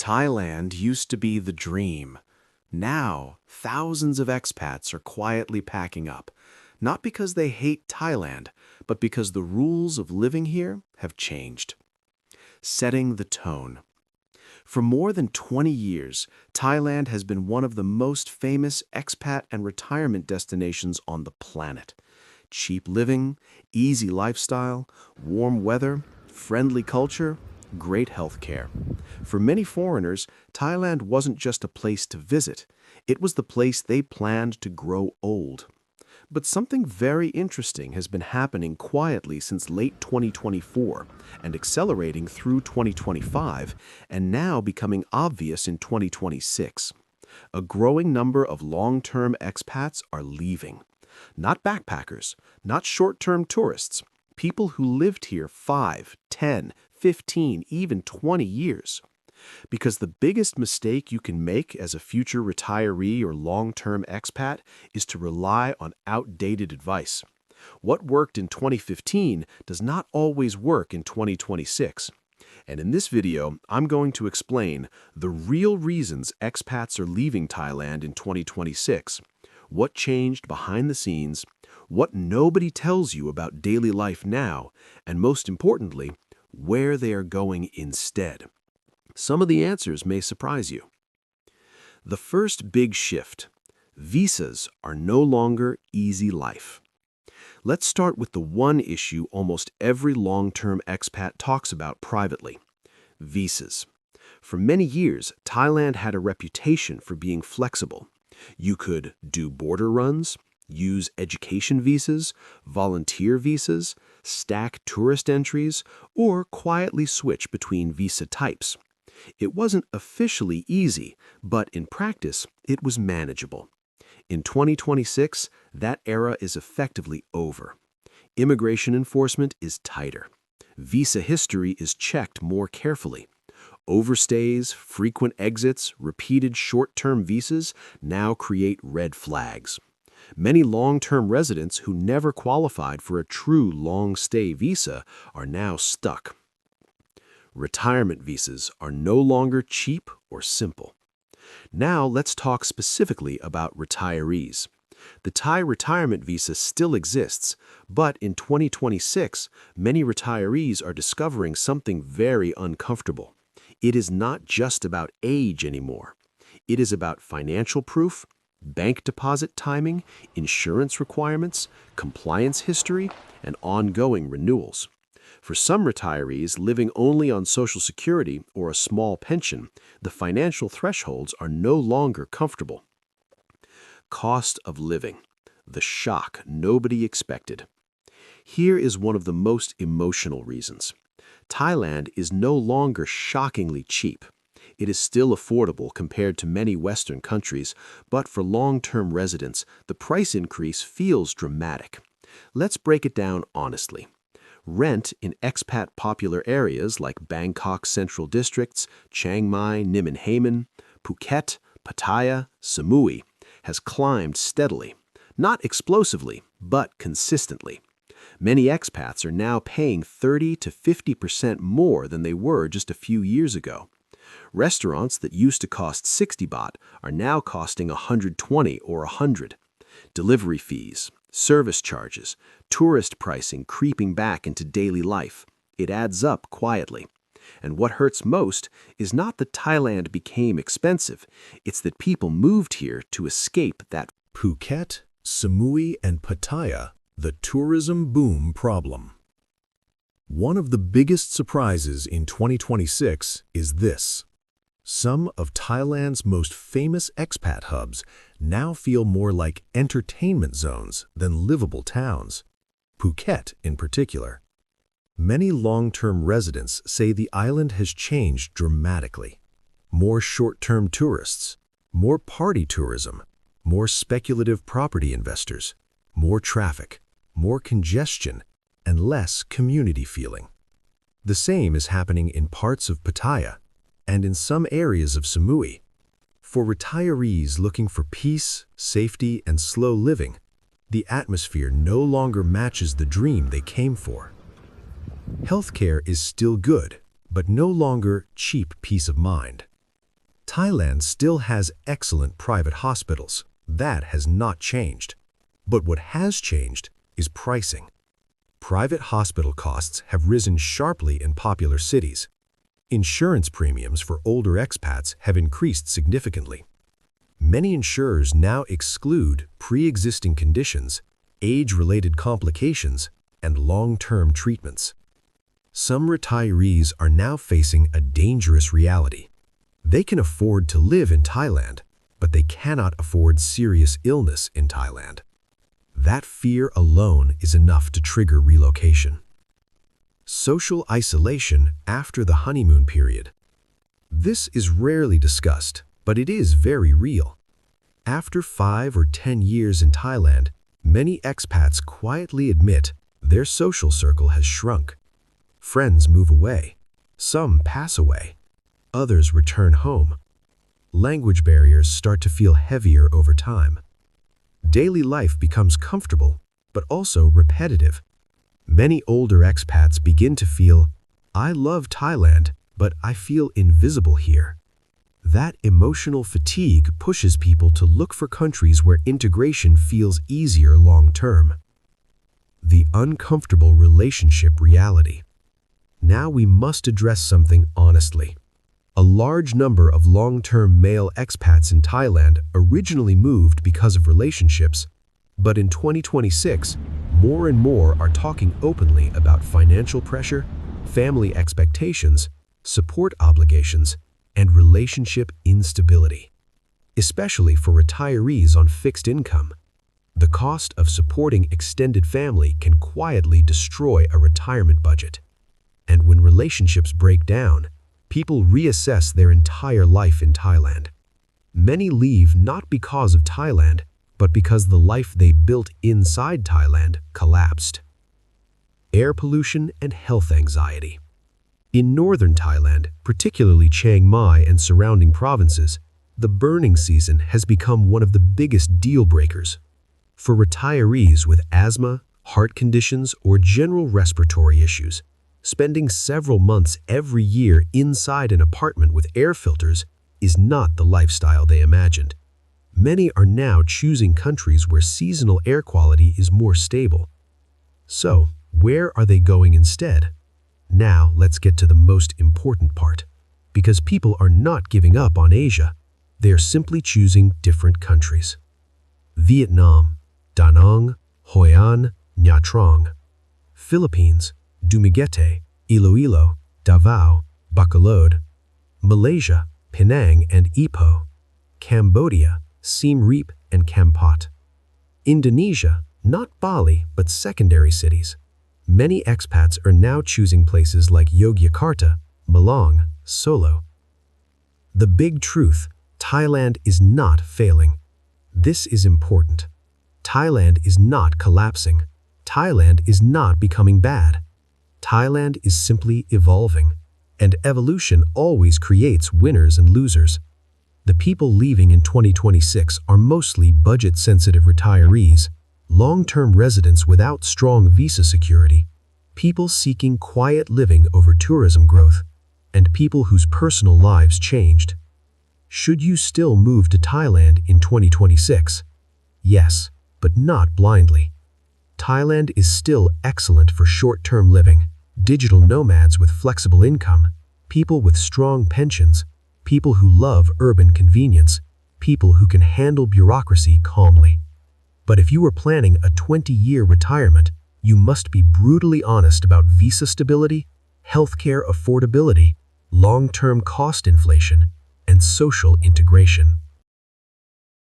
Thailand used to be the dream. Now, thousands of expats are quietly packing up, not because they hate Thailand, but because the rules of living here have changed. Setting the tone. For more than 20 years, Thailand has been one of the most famous expat and retirement destinations on the planet. Cheap living, easy lifestyle, warm weather, friendly culture, great health care. For many foreigners, Thailand wasn't just a place to visit. It was the place they planned to grow old. But something very interesting has been happening quietly since late 2024 and accelerating through 2025 and now becoming obvious in 2026. A growing number of long-term expats are leaving. Not backpackers, not short-term tourists, people who lived here 5, 10, 15, even 20 years. Because the biggest mistake you can make as a future retiree or long-term expat is to rely on outdated advice. What worked in 2015 does not always work in 2026. And in this video, I'm going to explain the real reasons expats are leaving Thailand in 2026, what changed behind the scenes, what nobody tells you about daily life now, and most importantly, where they are going instead. Some of the answers may surprise you. The first big shift: visas are no longer easy life. Let's start with the one issue almost every long-term expat talks about privately: visas. For many years, Thailand had a reputation for being flexible. You could do border runs, use education visas, volunteer visas, stack tourist entries, or quietly switch between visa types. It wasn't officially easy, but in practice, it was manageable. In 2026, that era is effectively over. Immigration enforcement is tighter. Visa history is checked more carefully. Overstays, frequent exits, repeated short-term visas now create red flags. Many long-term residents who never qualified for a true long-stay visa are now stuck. Retirement visas are no longer cheap or simple. Now let's talk specifically about retirees. The Thai retirement visa still exists, but in 2026, many retirees are discovering something very uncomfortable. It is not just about age anymore. It is about financial proof, bank deposit timing, insurance requirements, compliance history, and ongoing renewals. For some retirees living only on Social Security or a small pension, the financial thresholds are no longer comfortable. Cost of living: the shock nobody expected. Here is one of the most emotional reasons. Thailand is no longer shockingly cheap. It is still affordable compared to many Western countries, but for long-term residents, the price increase feels dramatic. Let's break it down honestly. Rent in expat-popular areas like Bangkok Central Districts, Chiang Mai, Nimon, Phuket, Pattaya, Samui has climbed steadily. Not explosively, but consistently. Many expats are now paying 30 to 50% more than they were just a few years ago. Restaurants that used to cost 60 baht are now costing 120 or 100. Delivery fees, service charges, tourist pricing creeping back into daily life. It adds up quietly. And what hurts most is not that Thailand became expensive, it's that people moved here to escape that Phuket, Samui, and Pattaya, the tourism boom problem. One of the biggest surprises in 2026 is this: some of Thailand's most famous expat hubs now feel more like entertainment zones than livable towns. Phuket in particular. Many long-term residents say the island has changed dramatically. More short-term tourists, more party tourism, more speculative property investors, more traffic, more congestion, and less community feeling. The same is happening in parts of Pattaya and in some areas of Samui. For retirees looking for peace, safety, and slow living, the atmosphere no longer matches the dream they came for. Healthcare is still good, but no longer cheap peace of mind. Thailand still has excellent private hospitals. That has not changed. But what has changed is pricing. Private hospital costs have risen sharply in popular cities. Insurance premiums for older expats have increased significantly. Many insurers now exclude pre-existing conditions, age-related complications, and long-term treatments. Some retirees are now facing a dangerous reality. They can afford to live in Thailand, but they cannot afford serious illness in Thailand. That fear alone is enough to trigger relocation. Social isolation after the honeymoon period. This is rarely discussed, but it is very real. After 5 or 10 years in Thailand, many expats quietly admit their social circle has shrunk. Friends move away. Some pass away. Others return home. Language barriers start to feel heavier over time. Daily life becomes comfortable, but also repetitive. Many older expats begin to feel, "I love Thailand, but I feel invisible here." That emotional fatigue pushes people to look for countries where integration feels easier long-term. The uncomfortable relationship reality. Now we must address something honestly. A large number of long-term male expats in Thailand originally moved because of relationships, but in 2026, more and more are talking openly about financial pressure, family expectations, support obligations, and relationship instability. Especially for retirees on fixed income, the cost of supporting extended family can quietly destroy a retirement budget. And when relationships break down, people reassess their entire life in Thailand. Many leave not because of Thailand, but because the life they built inside Thailand collapsed. Air pollution and health anxiety. In northern Thailand, particularly Chiang Mai and surrounding provinces, the burning season has become one of the biggest deal breakers. For retirees with asthma, heart conditions, or general respiratory issues, spending several months every year inside an apartment with air filters is not the lifestyle they imagined. Many are now choosing countries where seasonal air quality is more stable. So, where are they going instead? Now, let's get to the most important part. Because people are not giving up on Asia, they are simply choosing different countries. Vietnam, Da Nang, Hoi An, Nha Trang. Philippines, Dumaguete, Iloilo, Davao, Bacolod. Malaysia, Penang and Ipoh. Cambodia, Siem Reap and Kampot. Indonesia, not Bali, but secondary cities. Many expats are now choosing places like Yogyakarta, Malang, Solo. The big truth, Thailand is not failing. This is important. Thailand is not collapsing. Thailand is not becoming bad. Thailand is simply evolving, and evolution always creates winners and losers. The people leaving in 2026 are mostly budget-sensitive retirees, long-term residents without strong visa security, people seeking quiet living over tourism growth, and people whose personal lives changed. Should you still move to Thailand in 2026? Yes, but not blindly. Thailand is still excellent for short-term living, digital nomads with flexible income, people with strong pensions, people who love urban convenience, people who can handle bureaucracy calmly. But if you are planning a 20-year retirement, you must be brutally honest about visa stability, healthcare affordability, long-term cost inflation, and social integration.